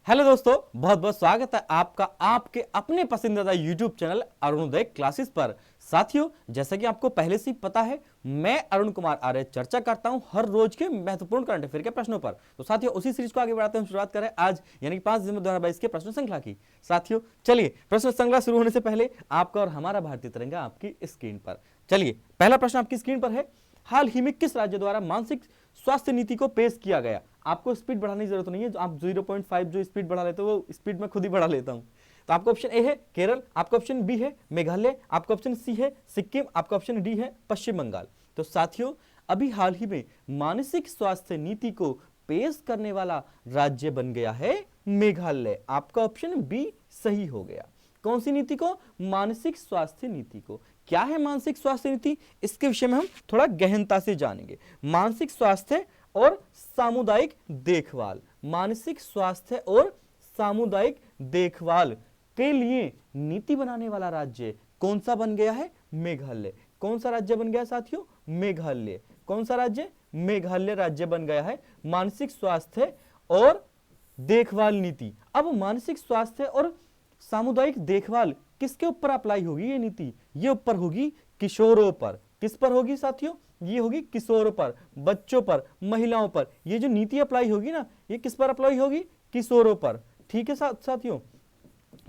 Hello दोस्तों, बहुत बहुत स्वागत है आपका आपके अपने पसंदीदा YouTube चैनल अरुणोदय क्लासेस पर। साथियों, जैसा कि आपको पहले से ही पता है, मैं अरुण कुमार आर्य चर्चा करता हूं हर रोज के महत्वपूर्ण करंट अफेयर के प्रश्नों पर। तो साथियों, उसी सीरीज को आगे बढ़ाते हैं, शुरुआत करें आज यानी कि 5 दिसंबर 2022 के प्रश्न श्रृंखला की। साथियों चलिए, प्रश्न श्रृंखला शुरू होने से पहले आपका और हमारा भारतीय तिरंगा आपकी स्क्रीन पर। चलिए, पहला प्रश्न आपकी स्क्रीन पर है, हाल ही में किस राज्य द्वारा मानसिक स्वास्थ्य नीति को पेश किया गया? आपको स्पीड बढ़ाने की जरूरत नहीं है, जो आप 0.5 जो स्पीड बढ़ा लेते हो वो स्पीड में खुद ही बढ़ा लेता हूं। तो आपका ऑप्शन ए है केरल, आपका ऑप्शन बी है मेघालय, आपका ऑप्शन सी है सिक्किम, आपका ऑप्शन डी है पश्चिम बंगाल। तो साथियों, अभी हाल ही में मानसिक स्वास्थ्य नीति को पेश करने वाला राज्य बन गया है मेघालय। आपका ऑप्शन बी सही हो गया। कौन सी नीति को? मानसिक स्वास्थ्य नीति को। क्या है मानसिक स्वास्थ्य नीति, इसके विषय में हम थोड़ा गहनता से जानेंगे। मानसिक स्वास्थ्य और सामुदायिक देखभाल, मानसिक स्वास्थ्य और सामुदायिक देखभाल के लिए नीति बनाने वाला राज्य कौन सा बन गया है? मेघालय। कौन सा राज्य बन गया साथियों? मेघालय। कौन सा राज्य? मेघालय राज्य बन गया है मानसिक स्वास्थ्य और देखभाल नीति। अब मानसिक स्वास्थ्य और सामुदायिक देखभाल किसके ऊपर अप्लाई होगी ये नीति? ये ऊपर होगी किशोरों पर। किस पर होगी साथियों? ये होगी किशोरों पर, बच्चों पर, महिलाओं पर। ये जो नीति अप्लाई होगी ना, ये किस पर अप्लाई होगी? किशोरों पर। ठीक है साथियों,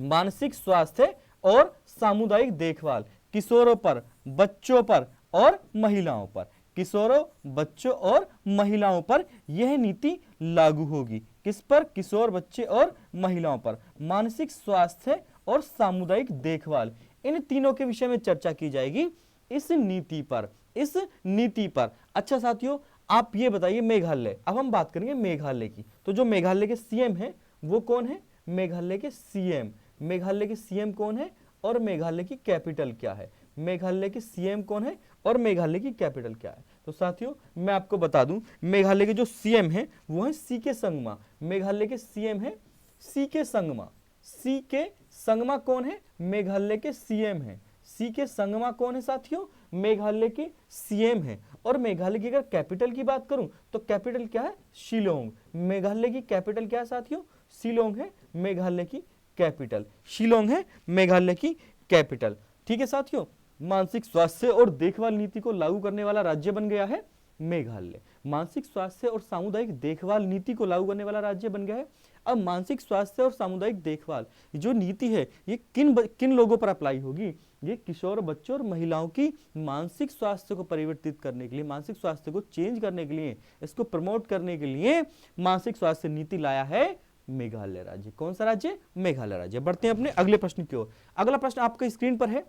मानसिक स्वास्थ्य और सामुदायिक देखभाल किशोरों पर, बच्चों पर और महिलाओं पर। किशोरों, बच्चों और महिलाओं पर यह नीति लागू होगी। किस पर? किशोर, बच्चे और महिलाओं पर। मानसिक स्वास्थ्य और सामुदायिक देखभाल, इन तीनों के विषय में चर्चा की जाएगी इस नीति पर। इस नीति पर। अच्छा साथियों, आप ये बताइए मेघालय, अब हम बात करेंगे मेघालय की। तो जो मेघालय के सीएम है वो कौन है? मेघालय के सीएम। मेघालय के सीएम कौन है और मेघालय की कैपिटल क्या है? मेघालय के सीएम कौन है और मेघालय की कैपिटल क्या है? तो साथियों, मैं आपको बता दूं, मेघालय के जो सीएम है वो है सीके संगमा। मेघालय के सीएम है सीके संगमा। सीके संगमा कौन है? मेघालय के सीएम है। सीके संगमा कौन है साथियों? मेघालय के सीएम है। और मेघालय की अगर कैपिटल की बात करूं तो कैपिटल क्या है? शिलोंग। मेघालय की कैपिटल क्या है साथियों? शिलोंग है मेघालय की कैपिटल। शिलोंग है मेघालय की कैपिटल। ठीक है साथियों, मानसिक स्वास्थ्य और देखभाल नीति को लागू करने वाला राज्य बन गया है मेघालय। मानसिक स्वास्थ्य और सामुदायिक देखभाल नीति को लागू करने वाला राज्य बन गया है। अब मानसिक स्वास्थ्य और सामुदायिक देखभाल जो नीति है ये किन लोगों पर अप्लाई होगी? ये किशोर, बच्चों और महिलाओं की मानसिक स्वास्थ्य को परिवर्तित करने के लिए, मानसिक स्वास्थ्य को चेंज करने के लिए, इसको प्रमोट करने के लिए मानसिक स्वास्थ्य नीति लाया है मेघालय राज्य। कौन सा राज्य? मेघालय राज्य। बढ़ते हैं अपने अगले प्रश्न की ओर। अगला प्रश्न आपका स्क्रीन पर है,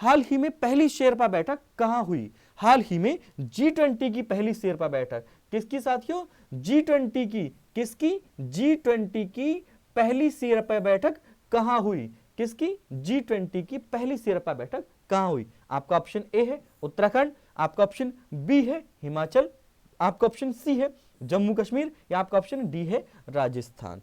हाल ही में पहली शेरपा बैठक कहां हुई? हाल ही में G20 की पहली शेरपा बैठक किसकी साथियों? G20 की। किसकी? G20 की पहली शेरपा बैठक कहां हुई? किसकी? G20 की पहली शेरपा बैठक कहां हुई? आपका ऑप्शन ए है उत्तराखंड, आपका ऑप्शन बी है हिमाचल, आपका ऑप्शन सी है जम्मू कश्मीर, या आपका ऑप्शन डी है राजस्थान।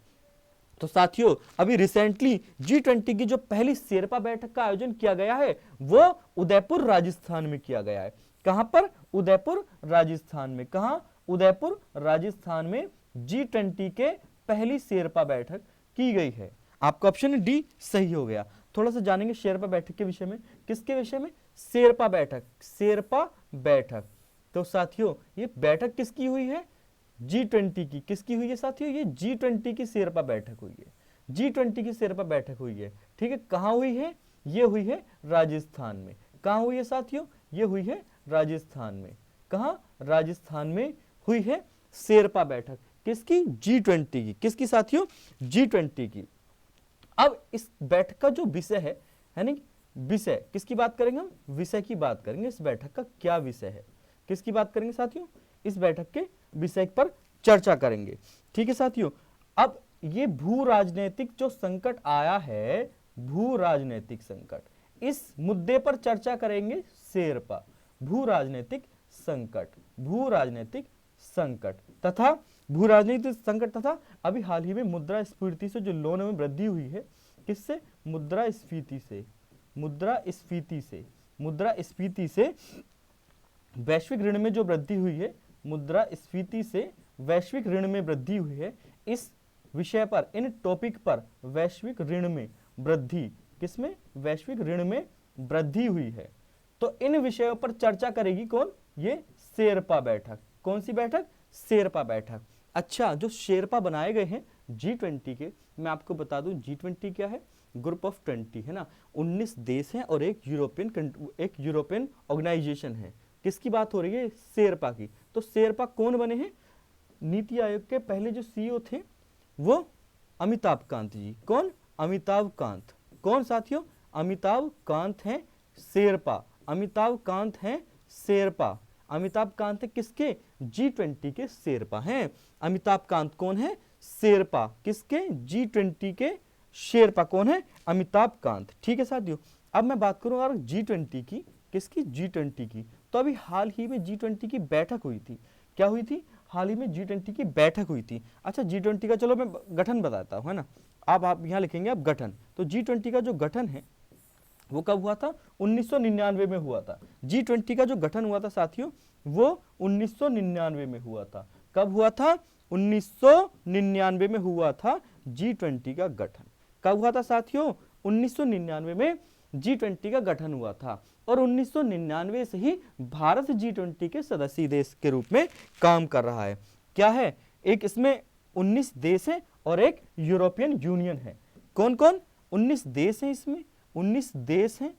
तो साथियों, अभी रिसेंटली G20 की जो पहली शेरपा बैठक का आयोजन किया गया है वो उदयपुर राजस्थान में किया गया है। कहां पर? उदयपुर राजस्थान में। कहां? उदयपुर राजस्थान में G20 के पहली शेरपा बैठक की गई है। आपका ऑप्शन डी सही हो गया। थोड़ा सा जानेंगे शेरपा बैठक के विषय में। किसके विषय में? शेरपा बैठक। शेरपा बैठक। तो साथियों, ये बैठक किसकी हुई है? G20 की। किसकी हुई है साथियों? ये G20 की शेरपा बैठक हुई है। G20 की शेरपा बैठक हुई है। ठीक है, कहां हुई है? ये हुई है राजस्थान में। कहां हुई है साथियों? ये हुई है राजस्थान में। कहां? राजस्थान में हुई है शेरपा बैठक। किसकी? G20 की। किसकी साथियों? G20 की। अब इस बैठक का जो विषय है नहीं, विषय किसकी बात करेंगे हम? विषय की बात करेंगे। इस बैठक का क्या विषय है? किसकी बात करेंगे साथियों? इस बैठक के विषय पर चर्चा करेंगे। ठीक है साथियों, अब ये भू राजनीतिक जो संकट आया है, भू राजनीतिक संकट, इस मुद्दे पर चर्चा करेंगे शेरपा। भू राजनीतिक संकट, भू राजनीतिक संकट तथा भू राजनीतिक संकट तथा अभी हाल ही में मुद्रास्फीति से जो लोन में वृद्धि हुई है। किससे? मुद्रास्फीति से। मुद्रास्फीति से। मुद्रास्फीति से वैश्विक ऋण में जो वृद्धि हुई है, मुद्रास्फीति से वैश्विक ऋण में वृद्धि हुई है, इस विषय पर, इन टॉपिक पर वैश्विक ऋण में वृद्धि, किसमें, वैश्विक ऋण में वृद्धि हुई है। तो इन विषयों पर चर्चा करेगी कौन, ये शेरपा बैठक। कौन सी बैठक, शेरपा बैठक। अच्छा, जो शेरपा बनाए गए हैं G20 के, मैं आपको बता दूं G20 क्या है, ग्रुप ऑफ 20 है ना, 19 देश हैं और एक यूरोपियन ऑर्गेनाइजेशन है। किसकी बात हो रही है, शेरपा की। तो शेरपा कौन बने हैं, नीति आयोग के पहले जो सीईओ थे वो अमिताभ कांत जी। कौन, अमिताभ कांत। कौन साथियों, अमिताभ कांत हैं शेरपा। अमिताभ कांत हैं शेरपा। अमिताभ कांत है किसके, G20 के शेरपा हैं। अमिताभ कांत कौन है, शेरपा। किसके, G20 के शेरपा कौन है, अमिताभ कांत। ठीक है साथियों, अब मैं बात करूं अगर G20 की, किसकी, G20 की। तो अभी हाल ही में G20 की बैठक हुई थी। क्या हुई थी, हाल ही में G20 की बैठक हुई थी। अच्छा, G20 का चलो मैं गठन बताता हूं, है ना। अब आप यहां लिखेंगे अब गठन। तो G20 का जो गठन है वो कब हुआ था, 1999 में हुआ था। G20 का जो गठन हुआ था साथियों वो 1999 में हुआ था। कब हुआ था, 1999 में हुआ था G20 का गठन। कब हुआ था साथियों, 1999 में G20 का गठन हुआ था। और 1999 से ही भारत G20 के सदस्य देश के रूप में काम कर रहा है। क्या है, एक इसमें 19 देश हैं और एक यूरोपियन यूनियन है। कौन कौन, 19 देश हैं, इसमें 19 देश हैं।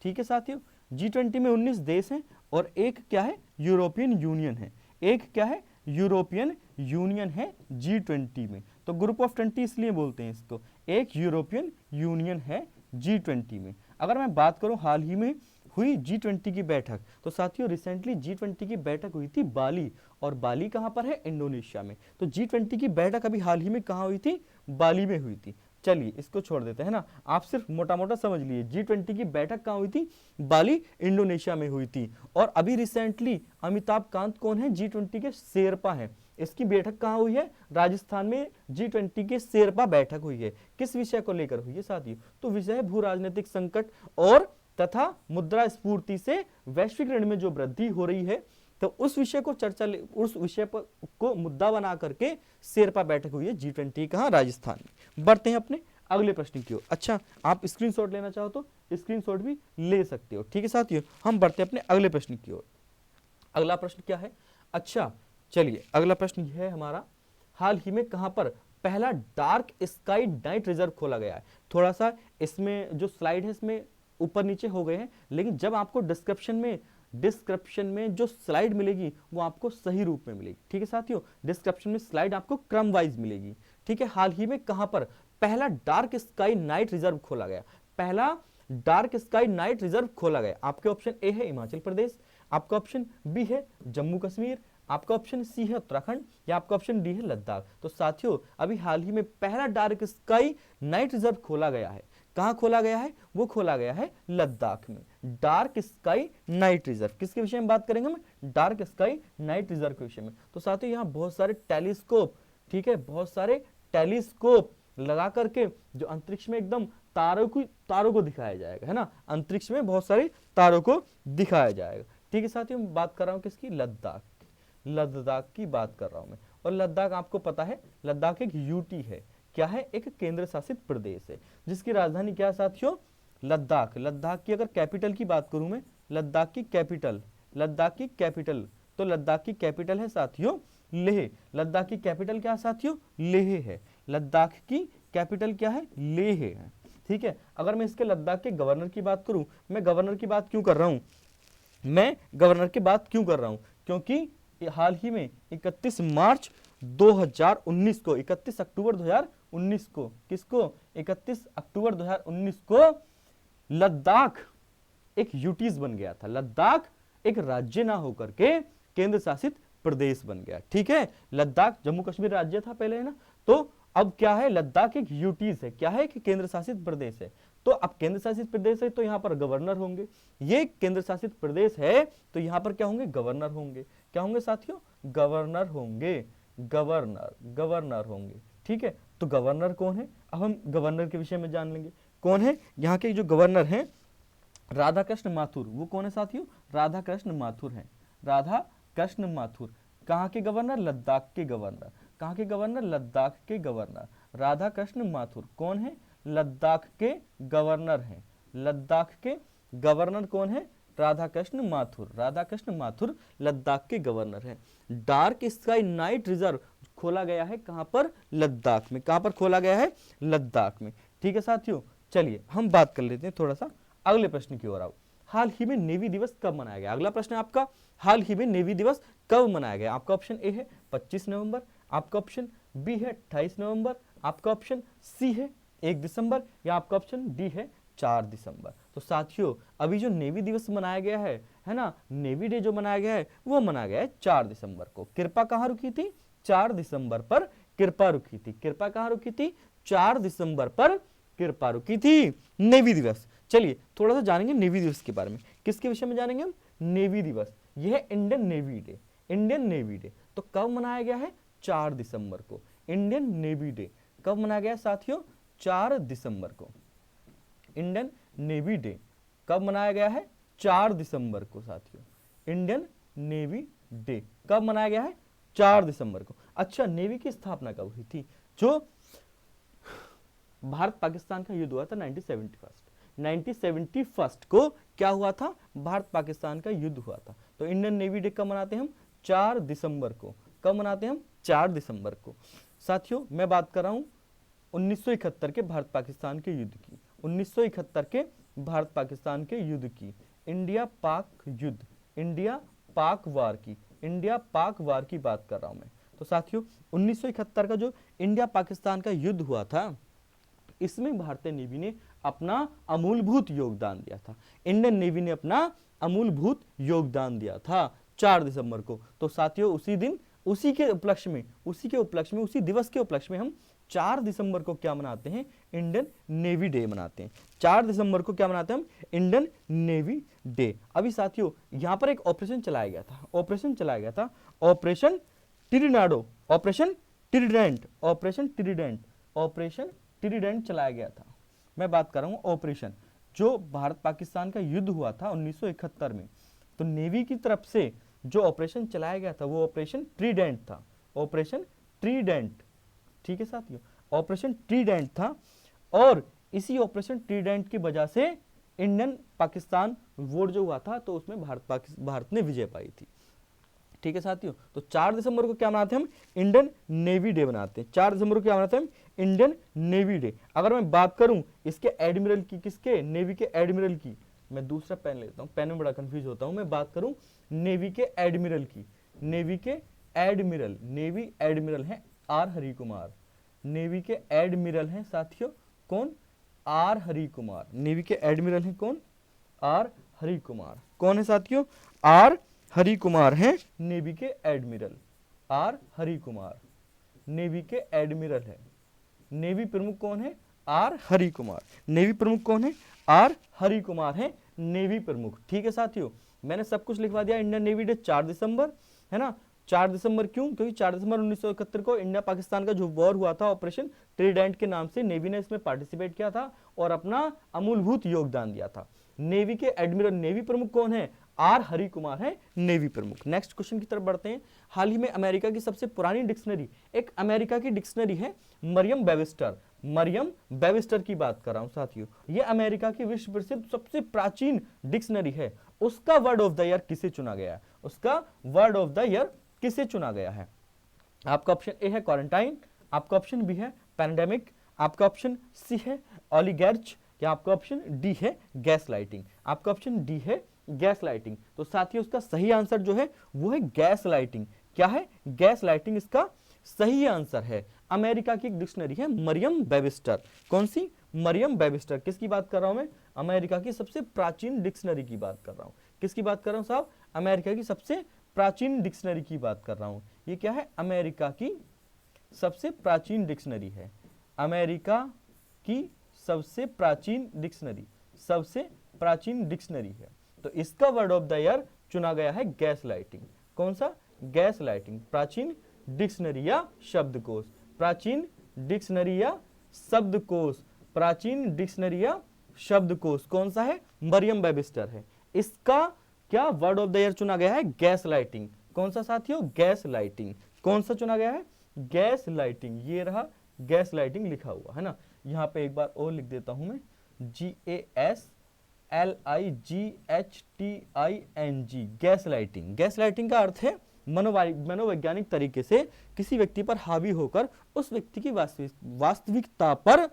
ठीक है साथियों, G20 में 19 देश हैं और एक क्या है, यूरोपियन यूनियन है। एक क्या है, यूरोपियन यूनियन है G20 में। तो ग्रुप ऑफ 20 इसलिए बोलते हैं इसको। एक यूरोपियन यूनियन है G20 में। अगर मैं बात करूं हाल ही में हुई G20 की बैठक, तो साथियों रिसेंटली G20 की बैठक हुई थी बाली। और बाली कहां पर है, इंडोनेशिया में। तो G20 की बैठक अभी हाल ही में कहां हुई थी, बाली में हुई थी। चलिए इसको छोड़ देते हैं ना, आप सिर्फ मोटा मोटा समझ लिए G20 की बैठक कहां हुई थी, बाली, इंडोनेशिया में हुई थी। और अभी रिसेंटली अमिताभ कांत कौन है, G20 के शेरपा हैं। इसकी बैठक कहां हुई है, राजस्थान में G20 के शेरपा बैठक हुई है। किस विषय को लेकर हुई है साथियों, तो विषय भू राजनीतिक संकट और तथा मुद्रा स्फूर्ति से वैश्विक ऋण में जो वृद्धि हो रही है, तो उस विषय को उस विषय पर को मुद्दा बना करके शेरपा बैठक हुई है G20 कहां, राजस्थान में। बढ़ते हैं अपने अगले प्रश्न की ओर। अच्छा, आप स्क्रीनशॉट लेना चाहो तो स्क्रीनशॉट भी ले सकते हो। ठीक है साथियों, हम बढ़ते हैं अपने अगले प्रश्न की ओर। अगला प्रश्न क्या है, अच्छा चलिए अगला प्रश्न यह है हमारा, हाल ही में कहां पर पहला डार्क स्काई नाइट रिजर्व खोला गया है। थोड़ा सा इसमें जो स्लाइड है इसमें ऊपर नीचे हो गए हैं, लेकिन जब आपको डिस्क्रिप्शन में जो स्लाइड मिलेगी वो आपको सही रूप में मिलेगी। ठीक है साथियों, डिस्क्रिप्शन में स्लाइड आपको क्रम वाइज मिलेगी। ठीक है, हाल ही में कहां पर पहला डार्क स्काई नाइट रिजर्व खोला गया, पहला डार्क स्काई नाइट रिजर्व खोला गया। आपके ऑप्शन ए है हिमाचल प्रदेश, आपका ऑप्शन बी है जम्मू कश्मीर, आपका ऑप्शन सी है उत्तराखंड, या आपका ऑप्शन डी है लद्दाख। तो साथियों अभी हाल ही में पहला डार्क स्काई नाइट रिजर्व खोला गया है। कहां खोला गया है, वो खोला गया है लद्दाख में। डार्क स्काई नाइट रिजर्व, किसके विषय में बात करेंगे हम, डार्क स्काई नाइट रिजर्व के विषय में। तो साथियों यहाँ बहुत सारे टेलीस्कोप, ठीक है, बहुत सारे टेलीस्कोप लगा करके जो अंतरिक्ष में एकदम तारों को दिखाया जाएगा, है ना, अंतरिक्ष में बहुत सारे तारों को दिखाया जाएगा। ठीक है साथियों, मैं बात कर रहा हूं किसकी, लद्दाख की बात कर रहा हूं मैं। और लद्दाख आपको पता है, लद्दाख एक यूटी है। क्या है, एक केंद्र शासित प्रदेश है जिसकी राजधानी क्या है साथियों, लद्दाख। लद्दाख की अगर कैपिटल की बात करूं मैं, लद्दाख की कैपिटल तो लद्दाख की कैपिटल है साथियों लेह। लद्दाख की कैपिटल क्या है साथियों, लेह है। लद्दाख की कैपिटल क्या है, लेह है। ठीक है, अगर मैं इसके लद्दाख के गवर्नर की बात करूं, मैं गवर्नर की बात क्यों कर रहा हूं, क्योंकि हाल ही में 31 मार्च 2019 को, 31 अक्टूबर 2019 को, किसको, 31 अक्टूबर 2019 को लद्दाख एक यूटीज बन गया था। लद्दाख एक राज्य ना होकर के केंद्र शासित प्रदेश बन गया। ठीक है, लद्दाख जम्मू कश्मीर राज्य था पहले, है ना, तो अब क्या है, लद्दाख एक यूटीज है। क्या है, कि केंद्र शासित प्रदेश है। तो अब केंद्र शासित प्रदेश है तो यहां पर गवर्नर होंगे। ये केंद्र शासित प्रदेश है तो यहां पर क्या होंगे, गवर्नर होंगे। क्या होंगे साथियों, गवर्नर होंगे। ठीक है, तो गवर्नर कौन है, अब हम गवर्नर के विषय में जान लेंगे। कौन है, यहाँ के जो गवर्नर हैं राधाकृष्ण माथुर। वो कौन है साथियों, राधाकृष्ण माथुर हैं। राधाकृष्ण माथुर कहाँ के गवर्नर, लद्दाख के गवर्नर। कहाँ के गवर्नर? लद्दाख के गवर्नर राधा कृष्ण माथुर। कौन है? लद्दाख के गवर्नर हैं। लद्दाख के गवर्नर कौन है? राधा कृष्ण माथुर। राधा कृष्ण माथुर लद्दाख के गवर्नर हैं। डार्क स्काई नाइट रिजर्व खोला गया है कहां पर? लद्दाख में। कहां पर खोला गया है? लद्दाख में। ठीक है साथियों, चलिए हम बात कर लेते हैं थोड़ा सा अगले प्रश्न की ओर। आओ, हाल ही में नेवी दिवस कब मनाया गया? अगला प्रश्न है आपका, हाल ही में नेवी दिवस कब मनाया गया? आपका ऑप्शन ए है 25 नवंबर, आपका ऑप्शन बी है 28 नवंबर, आपका ऑप्शन सी है 1 दिसंबर, या आपका ऑप्शन डी है 4 दिसंबर। तो साथियों अभी जो नेवी दिवस मनाया गया है ना, नेवी डे जो मनाया गया है वो मनाया गया है 4 दिसंबर को। कृपा कहाँ रुकी थी? 4 दिसंबर पर कृपा रुकी थी। कृपा कहाँ रुकी थी? 4 दिसंबर पर कृपा रुकी थी नेवी दिवस। चलिए थोड़ा सा जानेंगे नेवी दिवस के बारे में। किसके विषय में जानेंगे हम? नेवी दिवस। यह है Indian navy day. Indian navy day तो कब मनाया गया है? 4 दिसंबर को। इंडियन नेवी डे कब मनाया गया साथियों? 4 दिसंबर को। इंडियन नेवी डे कब मनाया गया है? 4 दिसंबर को साथियों। इंडियन नेवी डे कब मनाया गया है? 4 दिसंबर को। अच्छा, नेवी की स्थापना कब हुई थी? जो भारत पाकिस्तान का युद्ध हुआ था 1971 को क्या हुआ था? भारत पाकिस्तान का युद्ध हुआ था। तो इंडियन नेवी डे कब मनाते हैं हम? 4 दिसंबर को। कब मनाते हैं हम? 4 दिसंबर को। साथियों मैं बात कर रहा हूं 1971 के भारत पाकिस्तान के युद्ध की। 1971 के भारत पाकिस्तान के युद्ध की, इंडिया पाक युद्ध, इंडिया पाक वार की, इंडिया पाक वार की बात कर रहा हूं मैं। तो साथियों 1971 का जो इंडिया पाकिस्तान का युद्ध हुआ था, इसमें भारतीय नेवी ने अपना अमूलभूत योगदान दिया था। इंडियन नेवी ने अपना अमूलभूत योगदान दिया था 4 दिसंबर को। तो साथियों उसी दिन, उसी के उपलक्ष्य में, उसी दिवस के उपलक्ष्य में हम 4 दिसंबर को क्या मनाते हैं? इंडियन नेवी डे मनाते हैं। 4 दिसंबर को क्या मनाते हैं हम? Indian navy day. अभी साथियों यहां पर एक ऑपरेशन चलाया गया था। ऑपरेशन चलाया गया था ऑपरेशन टिरिडाडो, ऑपरेशन टिरिडेंट, ऑपरेशन टिरिडेंट, ऑपरेशन टिरिडेंट चलाया गया था। मैं बात कर रहा हूं ऑपरेशन जो भारत पाकिस्तान का युद्ध हुआ था 1971 में। तो नेवी की तरफ से जो ऑपरेशन चलाया गया था वो ऑपरेशन ट्रीडेंट था। ऑपरेशन ट्रीडेंट, ठीक है साथियों, ऑपरेशन ट्रीडेंट था। और इसी ऑपरेशन ट्रीडेंट की वजह से इंडियन पाकिस्तान वॉर जो हुआ था तो उसमें भारत ने विजय पाई थी। ठीक है साथियों, तो 4 दिसंबर को क्या मनाते हैं हम? इंडियन नेवी डे बनाते हैं। 4 दिसंबर को क्या मनाते हैं हम? Indian navy day. अगर मैं बात करूं इसके एडमिरल की, किसके? नेवी के एडमिरल की। मैं दूसरा पेन लेता हूं, पेन में बड़ा कंफ्यूज होता हूं। मैं बात करूं नेवी के एडमिरल की, नेवी के एडमिरल, नेवी एडमिरल हैं आर हरि कुमार। नेवी के एडमिरल हैं साथियों कौन? आर हरि कुमार। नेवी के एडमिरल हैं कौन? आर हरि कुमार। कौन है साथियों? आर हरि कुमार हैं नेवी के admiral. R Hari Kumar navy के एडमिरल है। नेवी प्रमुख कौन है? आर हरि कुमार। नेवी प्रमुख कौन है? आर हरि कुमार है नेवी प्रमुख। ठीक है साथियों, मैंने सब कुछ लिखवा दिया। इंडियन नेवी डे 4 दिसंबर है ना। 4 दिसंबर क्यों? क्योंकि 4 दिसंबर 1971 को इंडिया पाकिस्तान का जो वॉर हुआ था ऑपरेशन ट्रीडेंट के नाम से, नेवी ने इसमें पार्टिसिपेट किया था और अपना अमूलभूत योगदान दिया था। नेवी के एडमिरल, नेवी प्रमुख कौन है? आर हरि कुमार है नेवी प्रमुख। नेक्स्ट क्वेश्चन की तरफ बढ़ते हैं। हाल ही में अमेरिका की सबसे पुरानी डिक्शनरी, एक अमेरिका की डिक्शनरी है मरियम वेबस्टर। मरियम वेबस्टर की बात कर रहा हूं साथियों। यह अमेरिका की विश्व प्रसिद्ध सबसे प्राचीन डिक्शनरी है। उसका वर्ड ऑफ द ईयर किसे चुना गया है? उसका वर्ड ऑफ द ईयर किसे चुना गया है? आपका ऑप्शन ए है क्वारंटाइन, आपका ऑप्शन बी है पैंडेमिक, आपका ऑप्शन सी है ओलिगार्च, या आपका ऑप्शन डी है गैस लाइटिंग। आपका ऑप्शन डी है गैस लाइटिंग। तो साथियों उसका सही आंसर जो है वो है गैस लाइटिंग। क्या है? गैस लाइटिंग इसका सही आंसर है। अमेरिका की एक डिक्शनरी है मरियम वेबस्टर। कौन सी? मरियम वेबस्टर। किसकी बात कर रहा हूं मैं? अमेरिका की सबसे प्राचीन डिक्शनरी की बात कर रहा हूं। किसकी बात कर रहा हूं साहब? अमेरिका की सबसे प्राचीन डिक्शनरी की बात कर रहा हूं। ये क्या है? अमेरिका की सबसे प्राचीन डिक्शनरी है। अमेरिका की सबसे प्राचीन डिक्शनरी, सबसे प्राचीन डिक्शनरी है। तो इसका वर्ड ऑफ द ईयर चुना गया है गैस लाइटिंग। कौन सा? Gas lighting. प्राचीन डिक्शनरी या शब्दकोश, प्राचीन डिक्शनरी या शब्दकोश, प्राचीन डिक्शनरी या शब्दकोश कौन सा है? मरियम वेबस्टर है। इसका क्या वर्ड ऑफ द ईयर चुना गया है? Gas lighting. कौन सा साथियों? Gas lighting. कौन सा चुना गया है? गैस लाइटिंग, ये रहा गैस लाइटिंग लिखा हुआ है ना। यहाँ पे एक बार और लिख देता हूं मैं, GASLIGHTING, gas lighting. Gas lighting का अर्थ है मनोवैज्ञानिक तरीके से किसी व्यक्ति पर हावी होकर उस व्यक्ति की वास्तविकता पर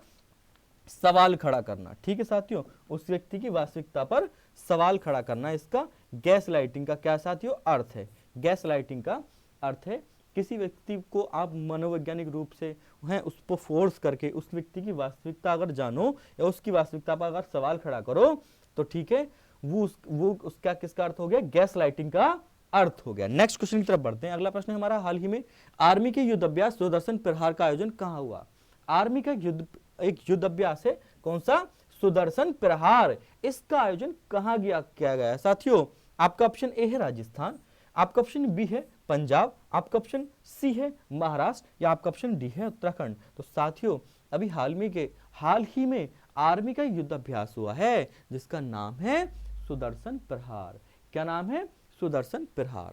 सवाल खड़ा करना। ठीक है साथियों, उस व्यक्ति की वास्तविकता पर सवाल खड़ा करना, इसका गैस लाइटिंग का क्या साथियों अर्थ है। गैस लाइटिंग का अर्थ है किसी व्यक्ति को आप मनोवैज्ञानिक रूप से हैं उस पर फोर्स करके उस व्यक्ति की वास्तविकता अगर जानो या उसकी वास्तविकता पर अगर सवाल खड़ा करो तो ठीक है, वो उसका किसका अर्थ हो गया, गैस लाइटिंग का अर्थ हो गया। नेक्स्ट क्वेश्चन की तरफ बढ़ते हैं। अगला प्रश्न है हमारा, हाल ही में आर्मी के युद्ध अभ्यास सुदर्शन प्रहार का आयोजन कहाँ हुआ। आर्मी का एक युद्ध अभ्यास है, कौन सा, सुदर्शन प्रहार। इसका आयोजन कहाँ किया गया साथियों। आपका ऑप्शन ए है राजस्थान, आपका ऑप्शन बी है पंजाब, आपका ऑप्शन सी है महाराष्ट्र, या आपका ऑप्शन डी है उत्तराखंड। तो साथियों अभी हाल ही में आर्मी का युद्ध अभ्यास हुआ है जिसका नाम है सुदर्शन प्रहार। क्या नाम है, सुदर्शन प्रहार।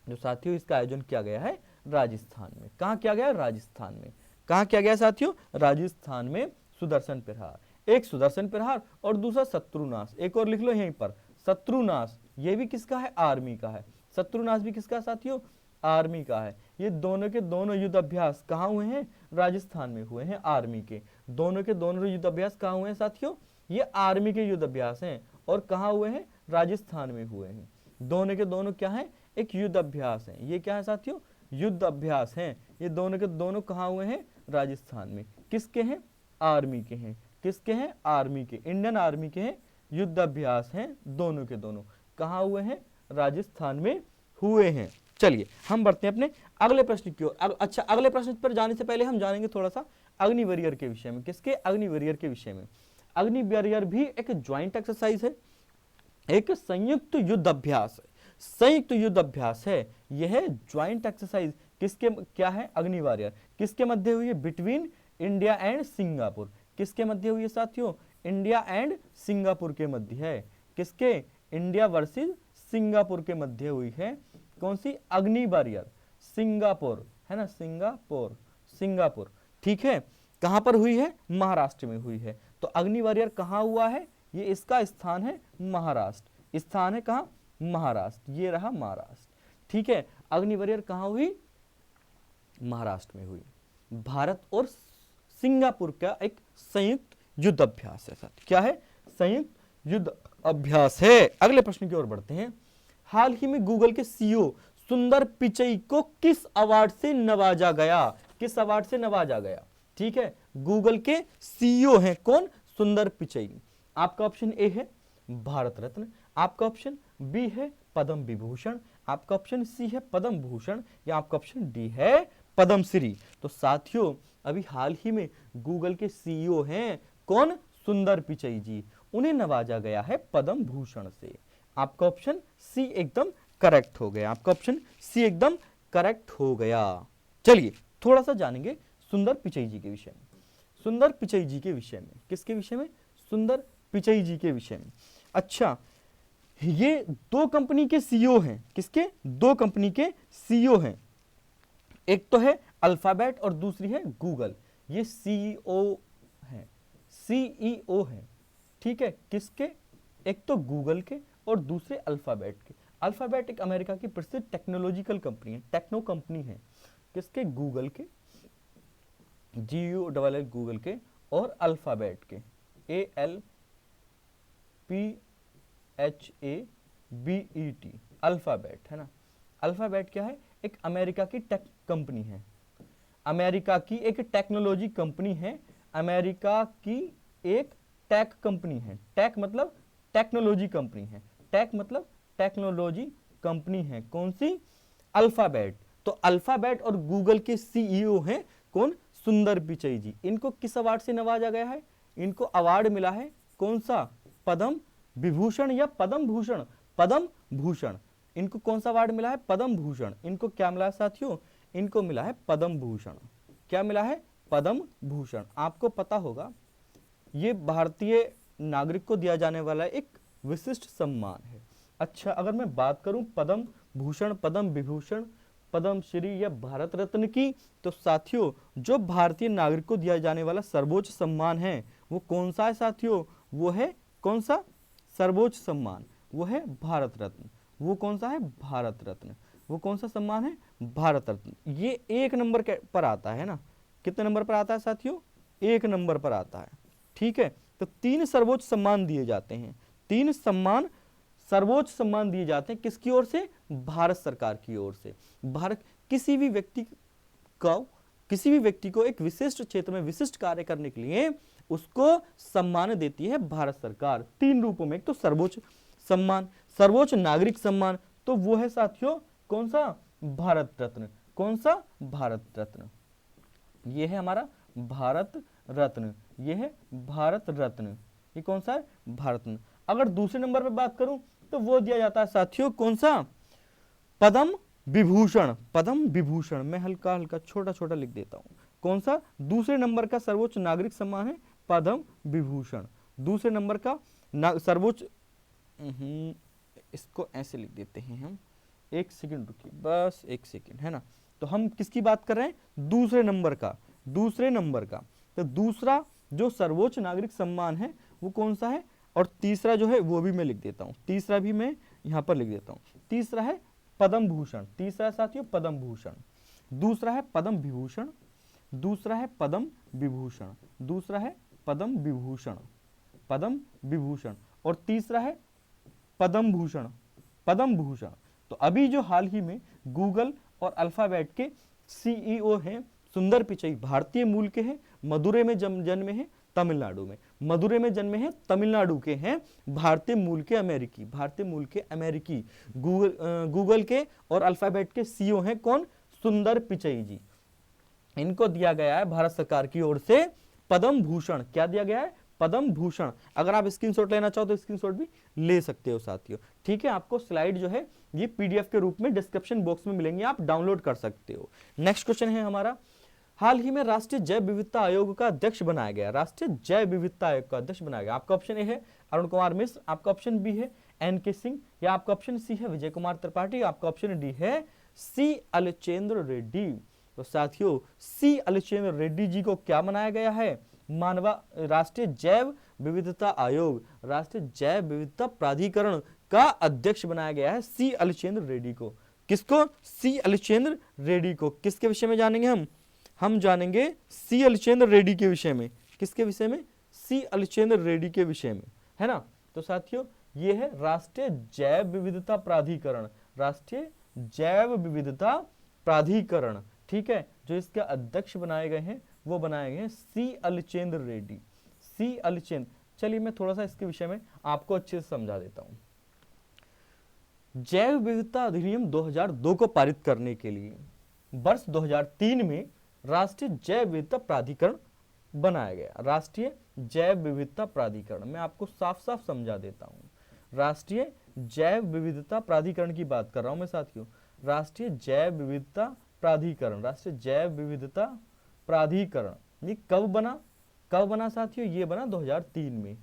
जो साथियों इसका आयोजन किया गया है राजस्थान में। कहाँ किया गया, राजस्थान में। कहाँ किया गया साथियों, राजस्थान में सुदर्शन प्रहार। एक सुदर्शन प्रहार और दूसरा शत्रुनाश। एक और लिख लो यहीं पर, शत्रुनाश, ये भी किसका है, आर्मी का है। शत्रुनाश भी किसका साथियों, आर्मी का है। ये दोनों के दोनों युद्ध अभ्यास कहाँ हुए हैं, राजस्थान में हुए हैं आर्मी के। दोनों के दोनों युद्ध अभ्यास कहाँ हुए हैं साथियों, ये आर्मी के युद्ध अभ्यास हैं और कहाँ हुए हैं, राजस्थान में हुए हैं। दोनों के दोनों क्या है, एक युद्ध अभ्यास है। ये क्या है साथियों, युद्ध अभ्यास हैं। ये दोनों के दोनों कहाँ हुए हैं, राजस्थान में। किसके हैं, आर्मी के हैं। किसके हैं, आर्मी के, इंडियन आर्मी के हैं। युद्ध अभ्यास हैं दोनों के दोनों, कहाँ हुए हैं, राजस्थान में हुए हैं। चलिए हम बढ़ते हैं अपने अगले प्रश्न की ओर। अच्छा, अगले प्रश्न पर जाने से पहले हम जानेंगे थोड़ा सा अग्नि वॉरियर के विषय में। किसके, अग्नि वॉरियर के विषय में। अग्नि वॉरियर भी एक ज्वाइंट एक्सरसाइज है, एक संयुक्त युद्ध अभ्यास है। संयुक्त युद्ध अभ्यास है यह ज्वाइंट एक्सरसाइज। किसके क्या है, अग्नि वॉरियर किसके मध्य हुई है, बिटवीन इंडिया एंड सिंगापुर। किसके मध्य हुई है साथियों, इंडिया एंड सिंगापुर के मध्य है। किसके, इंडिया वर्सेस सिंगापुर के मध्य हुई है। कौन सी, अग्नि वॉरियर, सिंगापुर है ना, सिंगापुर, सिंगापुर। ठीक है, कहां पर हुई है, महाराष्ट्र में हुई है। तो अग्नि वॉरियर कहां हुआ है, ये इसका स्थान है महाराष्ट्र। स्थान है कहां, महाराष्ट्र, ये रहा महाराष्ट्र। ठीक है, अग्नि वॉरियर कहां हुई, महाराष्ट्र में हुई। भारत और सिंगापुर का एक संयुक्त युद्ध अभ्यास है साथ। क्या है, संयुक्त युद्ध अभ्यास है। अगले प्रश्न की ओर बढ़ते हैं। हाल ही में गूगल के सीईओ सुंदर पिचई को किस अवार्ड से नवाजा गया। किस अवार्ड से नवाजा गया। ठीक है, गूगल के सीईओ हैं कौन, सुंदर पिचई। आपका ऑप्शन ए है भारत रत्न, आपका ऑप्शन बी है पद्म विभूषण, आपका ऑप्शन सी है पद्म भूषण, या आपका ऑप्शन डी है पद्म श्री। तो साथियों अभी हाल ही में गूगल के सीईओ हैं कौन, सुंदर पिचई जी। उन्हें नवाजा गया है पद्म भूषण से। आपका ऑप्शन सी एकदम करेक्ट हो गया। आपका ऑप्शन सी एकदम करेक्ट हो गया। चलिए थोड़ा सा जानेंगे सुंदर पिचई जी के विषय में। सुंदर पिचई जी के विषय में, किसके विषय में, सुंदर पिचई जी के विषय में। अच्छा, ये दो कंपनी के सीईओ हैं। किसके, दो कंपनी के सीईओ हैं। एक तो है अल्फाबेट और दूसरी है गूगल। ये सीईओ हैं, सीईओ हैं। ठीक है, किसके, एक तो गूगल के और दूसरे अल्फाबेट के। अल्फाबेट एक अमेरिका की प्रसिद्ध टेक्नोलॉजिकल कंपनी है, टेक्नो कंपनी है। किसके, गूगल के, GULL गूगल के, और अल्फाबेट के, ALPHABET, अल्फाबेट है ना। अल्फाबेट क्या है, एक अमेरिका की टेक कंपनी है। अमेरिका की एक टेक्नोलॉजी कंपनी है। अमेरिका की एक टेक कंपनी है। टेक मतलब टेक्नोलॉजी कंपनी है। टेक मतलब टेक्नोलॉजी कंपनी है। कौन सी, अल्फाबेट। तो अल्फाबेट और गूगल के सीईओ हैं कौन, सुंदर पिचई जी। इनको किस अवार्ड से नवाजा गया है, इनको अवार्ड मिला है कौन सा, पद्म विभूषण या पद्म भूषण, पद्म भूषण। इनको कौन सा अवार्ड मिला है, पद्म भूषण। इनको क्या मिला है साथियों, इनको मिला है पद्म भूषण। क्या मिला है, पद्म भूषण। आपको पता होगा ये भारतीय नागरिक को दिया जाने वाला एक विशिष्ट सम्मान है। अच्छा, अगर मैं बात करूं पद्म भूषण, पद्म विभूषण, पद्मश्री या भारत रत्न की? तो साथियों जो भारतीय नागरिक को दिया जाने वाला सर्वोच्च सम्मान है वो कौन सा है साथियों? वो है कौन सा सर्वोच्च सम्मान? वो है भारत रत्न। वो कौन सा है? भारत रत्न। वो कौन सा सम्मान है? भारत रत्न। ये 1 नंबर पर आता है ना। कितने नंबर पर आता है साथियों? 1 नंबर पर आता है। ठीक है, तो 3 सर्वोच्च सम्मान दिए जाते हैं। 3 सम्मान, सर्वोच्च सम्मान दिए जाते हैं किसकी ओर से? भारत सरकार की ओर से। भारत किसी भी व्यक्ति को एक विशिष्ट क्षेत्र में विशिष्ट कार्य करने के लिए उसको सम्मान देती है भारत सरकार 3 रूपों में। एक तो सर्वोच्च सम्मान, सर्वोच्च नागरिक सम्मान, तो वो है साथियों कौन सा? भारत रत्न। कौन सा? भारत रत्न। ये है हमारा भारत रत्न। ये है भारत रत्न। ये कौन सा है? भारत रत्न। अगर दूसरे नंबर पे बात करूं तो वो दिया जाता है साथियों कौन सा? पद्म विभूषण। पद्म विभूषण मैं हल्का हल्का छोटा छोटा लिख देता हूं। कौन सा? दूसरे नंबर का सर्वोच्च नागरिक सम्मान है पद्म विभूषण। दूसरे नंबर का सर्वोच्च, इसको ऐसे लिख देते हैं हम। 1 सेकंड रुकिए, बस 1 सेकंड, है ना। तो हम किसकी बात कर रहे हैं? दूसरे नंबर का। दूसरे नंबर का तो दूसरा जो सर्वोच्च नागरिक सम्मान है वो कौन सा है? और तीसरा जो है वो भी मैं लिख देता हूं। तीसरा भी मैं यहां पर लिख देता हूं। तीसरा है पद्म भूषण। तीसरा साथियों पद्म भूषण। दूसरा है पद्म विभूषण। दूसरा है पद्म विभूषण। दूसरा है पद्म विभूषण। पद्म विभूषण। और तीसरा है पद्म भूषण। पद्म भूषण। तो अभी जो हाल ही में गूगल और अल्फाबेट के सीईओ हैं सुंदर पिचई, भारतीय मूल के हैं, मदुरै में जन्मे हैं, तमिलनाडु में। मदुरै में जन्मे हैं, तमिलनाडु के हैं, भारतीय मूल के अमेरिकी। भारतीय मूल के अमेरिकी गूगल के और अल्फाबेट के सीईओ हैं कौन? सुंदर पिचई जी। इनको दिया गया है भारत सरकार की ओर से पद्म भूषण। क्या दिया गया है? पद्म भूषण। अगर आप स्क्रीनशॉट लेना चाहो तो स्क्रीनशॉट भी ले सकते हो साथियों। ठीक है, आपको स्लाइड जो है ये पीडीएफ के रूप में डिस्क्रिप्शन बॉक्स में मिलेंगे, आप डाउनलोड कर सकते हो। नेक्स्ट क्वेश्चन है हमारा, हाल ही में राष्ट्रीय जैव विविधता आयोग का अध्यक्ष बनाया गया। राष्ट्रीय जैव विविधता आयोग का अध्यक्ष बनाया गया। आपका ऑप्शन ए है अरुण कुमार मिश्र, आपका ऑप्शन बी है एन.के. सिंह, या आपका ऑप्शन सी है विजय कुमार त्रिपाठी, आपका ऑप्शन डी है सी अलचेंद्र रेड्डी। तो साथियों सी अलचेंद्र रेड्डी जी को क्या बनाया गया है? राष्ट्रीय जैव विविधता आयोग, राष्ट्रीय जैव विविधता प्राधिकरण का अध्यक्ष बनाया गया है सी अलचेंद्र रेड्डी को। किसको? सी अलचेंद्र रेड्डी को। किसके विषय में जानेंगे हम जानेंगे सी अलचेंद्र रेड्डी के विषय में। किसके विषय में? सी अलचेंद्र रेड्डी के विषय में, है ना। तो साथियों ये है राष्ट्रीय जैव विविधता प्राधिकरण। राष्ट्रीय जैव विविधता प्राधिकरण, ठीक है। जो इसके अध्यक्ष बनाए गए हैं वो बनाए गए हैं सी अलचेंद्र रेड्डी। सी अलचेंद्र। चलिए मैं थोड़ा सा इसके विषय में आपको अच्छे से समझा देता हूं। जैव विविधता अधिनियम 2002 को पारित करने के लिए वर्ष 2003 में राष्ट्रीय जैव विविधता प्राधिकरण बनाया गया। राष्ट्रीय जैव विविधता प्राधिकरण, मैं आपको साफ साफ समझा देता हूं। राष्ट्रीय जैव विविधता प्राधिकरण की बात कर रहा हूं मैं साथियों। राष्ट्रीय जैव विविधता प्राधिकरण, राष्ट्रीय जैव विविधता प्राधिकरण ये कब बना साथियों? ये बना 2003 में।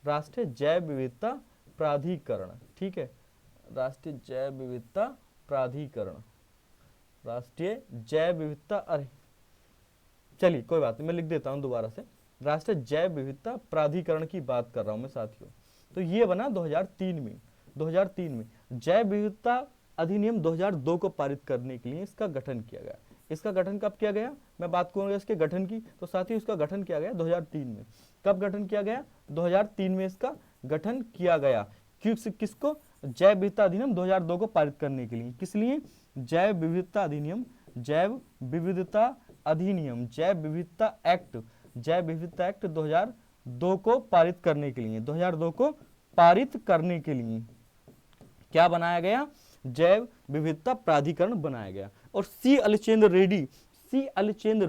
राष्ट्रीय जैव विविधता प्राधिकरण, ठीक है। राष्ट्रीय जैव विविधता प्राधिकरण, राष्ट्रीय जैव विविधता, अरे चलिए कोई बात नहीं, मैं लिख देता हूं दोबारा से। राष्ट्रीय जैव विविधता प्राधिकरण की बात कर रहा हूं मैं साथियों। तो ये बना 2003 में। 2003 में जैव विविधता अधिनियम 2002 को पारित करने के लिए इसका गठन किया गया। इसका गठन कब किया गया? मैं बात करूंगा इसके गठन की, तो साथियों इसका गठन किया गया 2003 में। कब गठन किया गया? 2003 में इसका गठन किया गया। किसको? जैव विविधता अधिनियम 2002 को पारित करने के लिए। किस लिए? जैव विविधता अधिनियम, जैव विविधता अधिनियम, जैव विविधता एक्ट, जैव विविधता एक्ट 2002 को पारित करने के लिए। 2002 को पारित करने के लिए क्या बनाया गया? जैव विविधता प्राधिकरण बनाया गया। और सी अलचेंद्र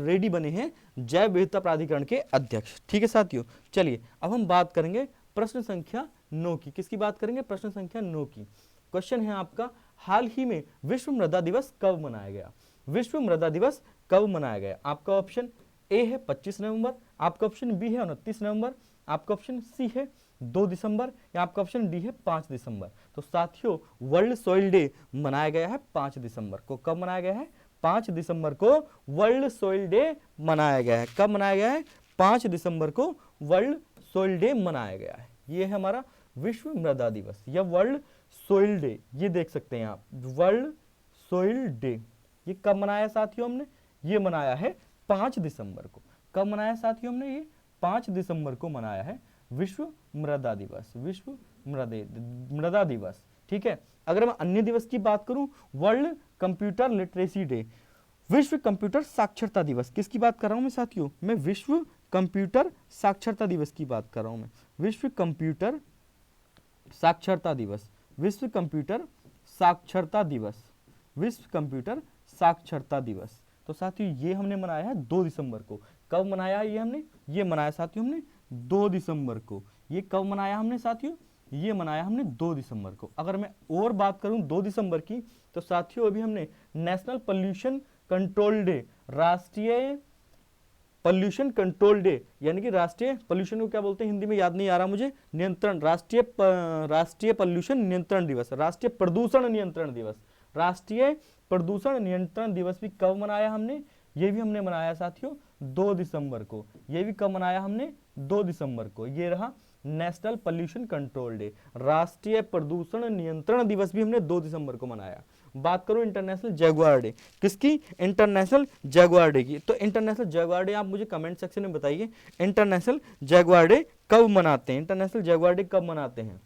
रेड्डी बने हैं जैव विविधता प्राधिकरण के अध्यक्ष। ठीक है साथियों, चलिए अब हम बात करेंगे प्रश्न संख्या 9 की। किसकी बात करेंगे? प्रश्न संख्या 9 की। क्वेश्चन है आपका, हाल ही में विश्व मृदा दिवस कब मनाया गया? विश्व मृदा दिवस कब मनाया गया? आपका ऑप्शन ए है 25 नवंबर, आपका ऑप्शन बी है 29 नवंबर, आपका ऑप्शन सी है 2 दिसंबर, या आपका ऑप्शन डी है 5 दिसंबर। तो साथियों वर्ल्ड सॉइल डे मनाया गया है 5 दिसंबर को। कब मनाया गया है? 5 दिसंबर को वर्ल्ड सॉइल डे मनाया गया है। कब मनाया गया है? 5 दिसंबर को वर्ल्ड सॉइल डे मनाया गया है। ये है हमारा विश्व मृदा दिवस या वर्ल्ड सोइल डे, ये देख सकते हैं आप, वर्ल्ड सोइल डे। ये कब मनाया साथियों हमने? ये मनाया है 5 दिसंबर को। कब मनाया साथियों हमने? ये 5 दिसंबर को मनाया है विश्व मृदा दिवस, विश्व मृदा दिवस। ठीक है। अगर मैं अन्य दिवस की बात करूं, वर्ल्ड कंप्यूटर लिटरेसी डे, विश्व कंप्यूटर साक्षरता दिवस। किसकी बात कर रहा हूं मैं साथियों? मैं विश्व कंप्यूटर साक्षरता दिवस की बात कर रहा हूं। मैं विश्व कंप्यूटर साक्षरता दिवस, विश्व कंप्यूटर साक्षरता दिवस, विश्व कंप्यूटर साक्षरता दिवस। तो साथियों ये हमने मनाया है 2 दिसंबर को। कब मनाया है ये हमने? ये मनाया साथियों हमने 2 दिसंबर को। ये कब मनाया हमने साथियों? ये मनाया हमने 2 दिसंबर को। अगर मैं और बात करूं 2 दिसंबर की, तो साथियों अभी हमने नेशनल पोल्यूशन कंट्रोल डे, राष्ट्रीय पोल्यूशन कंट्रोल डे, यानी कि राष्ट्रीय पोल्यूशन को क्या बोलते हैं हिंदी में, याद नहीं आ रहा मुझे, नियंत्रण, राष्ट्रीय पोल्यूशन नियंत्रण दिवस, राष्ट्रीय प्रदूषण नियंत्रण दिवस, राष्ट्रीय प्रदूषण नियंत्रण दिवस भी कब मनाया हमने? ये भी हमने मनाया साथियों 2 दिसंबर को। ये भी कब मनाया हमने? 2 दिसंबर को। ये रहा नेशनल पोल्यूशन कंट्रोल डे, राष्ट्रीय प्रदूषण नियंत्रण दिवस भी हमने 2 दिसंबर को मनाया। बात करूं इंटरनेशनल जगुआर डे, किसकी? इंटरनेशनल जगुआर डे की। तो इंटरनेशनल जगुआर डे आप मुझे कमेंट सेक्शन में बताइए, इंटरनेशनल जगुआर डे कब मनाते हैं? इंटरनेशनल जगुआर डे कब मनाते हैं?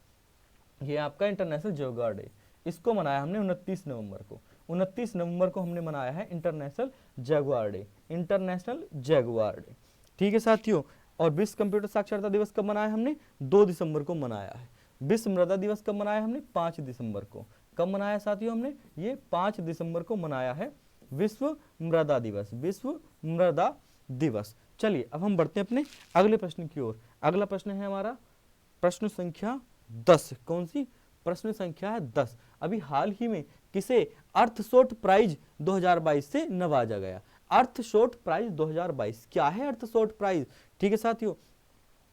ये आपका इंटरनेशनल जगुआर डे, इसको मनाया हमने 29 नवंबर को। 29 नवंबर को हमने मनाया है international Jaguar day, international Jaguar day. ठीक है साथियों। और विश्व कंप्यूटर साक्षरता दिवस कब मनाया हमने? 2 दिसंबर को मनाया है। विश्व मृदा दिवस कब मनाया हमने? 5 दिसंबर को। कब मनाया साथियों हमने? ये 5 दिसंबर को मनाया है विश्व मृदा दिवस, विश्व मृदा दिवस। चलिए अब हम बढ़ते हैं अपने अगले प्रश्न की ओर। अगला प्रश्न है हमारा प्रश्न संख्या 10। कौन सी? प्रश्न संख्या है 10। अभी हाल ही में किसे अर्थशोट प्राइज 2022 से नवाजा गया? अर्थशोट प्राइज 2022 क्या है? अर्थशोट प्राइज, ठीक है साथियों,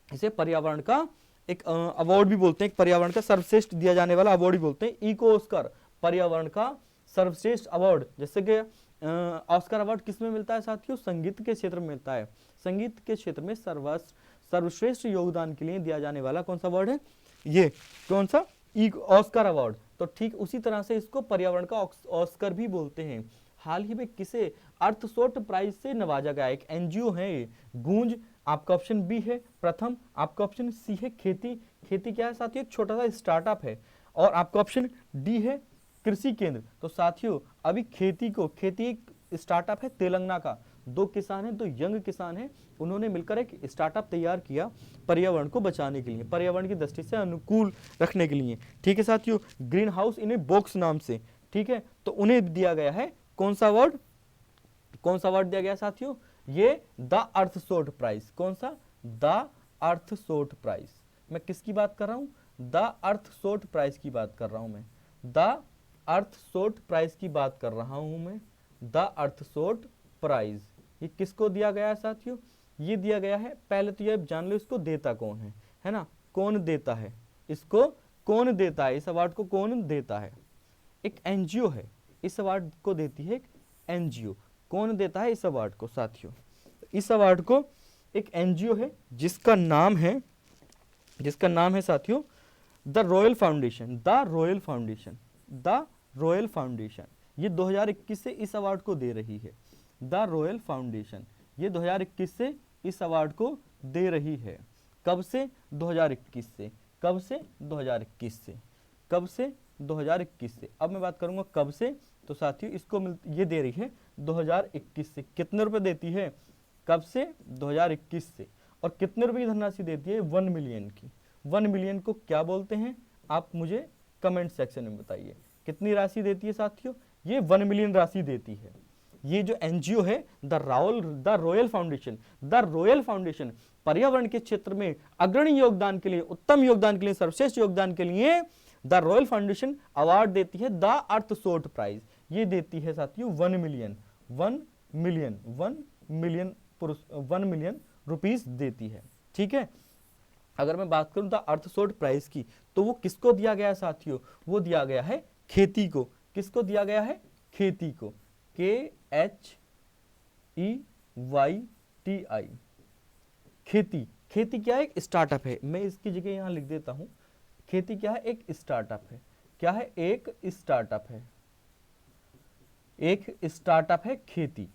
इसे पर्यावरण का एक अवार्ड भी बोलते हैं, एक पर्यावरण का सर्वश्रेष्ठ दिया जाने वाला अवार्ड भी बोलते हैं। इको ऑस्कर, पर्यावरण का सर्वश्रेष्ठ अवार्ड। जैसे कि ऑस्कर अवार्ड किस में मिलता है साथियों? संगीत के क्षेत्र में मिलता है। संगीत के क्षेत्र में सर्वश्रेष्ठ योगदान के लिए दिया जाने वाला कौन सा अवार्ड है? ये कौन सा? Oscar award. तो ठीक उसी तरह से इसको पर्यावरण का ऑस्कर भी बोलते हैं। हाल ही में किसे अर्थशोट प्राइज से नवाजा गया? एक एनजीओ है ये, गूंज, आपका ऑप्शन बी है प्रथम, आपका ऑप्शन सी है खेती। खेती क्या है साथियों? एक छोटा सा स्टार्टअप है। और आपका ऑप्शन डी है कृषि केंद्र। तो साथियों अभी खेती एक स्टार्टअप है तेलंगाना का, 2 किसान हैं, 2 यंग किसान हैं, उन्होंने मिलकर एक स्टार्टअप तैयार किया पर्यावरण को बचाने के लिए, पर्यावरण की दृष्टि से अनुकूल रखने के लिए। ठीक है साथियों, green house in a box नाम से। ठीक है, तो उन्हें दिया गया है कौन सा अवार्ड? कौन सा अवार्ड दिया गया साथियों? ये द अर्थशोट प्राइज। कौन सा? The Earthshot prize. मैं किसकी बात कर रहा हूं? द अर्थशोट प्राइज की बात कर रहा हूं मैं, द अर्थशोट प्राइज की बात कर रहा हूं मैं, द अर्थशोट प्राइज। ये किसको दिया गया है साथियों? ये दिया गया है, पहले तो ये जान लो इसको देता कौन है ना? कौन देता है इसको? कौन देता है इस अवार्ड को? कौन देता है? एक एनजीओ है, इस अवार्ड को देती है एक एनजीओ। कौन देता है इस अवार्ड को साथियों? इस अवार्ड को एक एनजीओ है जिसका नाम है साथियों the royal foundation, the royal foundation, the royal foundation. ये 2021 से इस अवार्ड को दे रही है। द रॉयल फाउंडेशन ये 2021 से इस अवार्ड को दे रही है। कब से? 2021 से। कब से? 2021 से। कब से? 2021 से। अब मैं बात करूंगा कब से, तो साथियों इसको ये दे रही है 2021 से। कितने रुपए देती है? कब से? 2021 से। और कितने रुपए की धनराशि देती है? 1 मिलियन की। 1 मिलियन को क्या बोलते हैं आप मुझे कमेंट सेक्शन में बताइए। कितनी राशि देती है साथियों? ये 1 मिलियन राशि देती है। ये जो एनजीओ है the royal foundation, the royal foundation पर्यावरण के क्षेत्र में अग्रणी योगदान के लिए, उत्तम योगदान के लिए, सर्वश्रेष्ठ योगदान के लिए द रॉयल फाउंडेशन अवार्ड देती है द अर्थशोट प्राइज। ये देती है साथियों 1 मिलियन रुपीस देती है। ठीक है, अगर मैं बात करूं द अर्थसोर्ट प्राइस की, तो वो किसको दिया गया है साथियों? वो दिया गया है खेती को। किसको दिया गया है? खेती को। KHEYTI, खेती। खेती क्या है? एक स्टार्टअप है। मैं इसकी जगह यहां लिख देता हूं, खेती क्या है? एक स्टार्टअप है। क्या है? एक स्टार्टअप है। एक स्टार्टअप है खेती।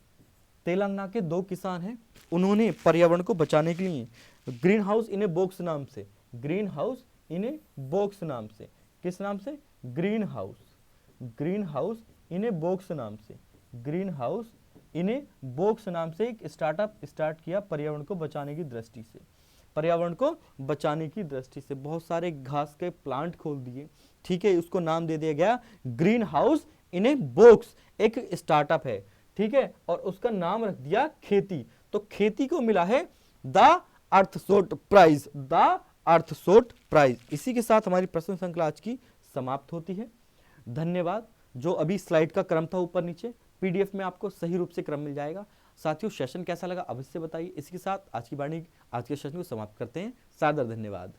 तेलंगाना के 2 किसान हैं, उन्होंने पर्यावरण को बचाने के लिए green house in a box नाम से, green house in a box नाम से, किस नाम से? Green house, green house in a box नाम से, green house in a box नाम से एक स्टार्टअप स्टार्ट किया पर्यावरण को बचाने की दृष्टि से। पर्यावरण को बचाने की दृष्टि से बहुत सारे घास के प्लांट खोल दिए, ठीक है, उसको नाम दे दिया गया green house in a box, एक स्टार्टअप है, ठीक है, और उसका नाम रख दिया खेती। तो खेती को मिला है द अर्थसोर्ट प्राइज, द अर्थसोर्ट प्राइज। इसी के साथ हमारी प्रश्न श्रृंखला आज की समाप्त होती है। धन्यवाद। जो अभी स्लाइड का क्रम था ऊपर नीचे, पीडीएफ में आपको सही रूप से क्रम मिल जाएगा। साथियों, सेशन कैसा लगा अवश्य बताइए। इसी के साथ आज की सेशन को समाप्त करते हैं। सादर धन्यवाद।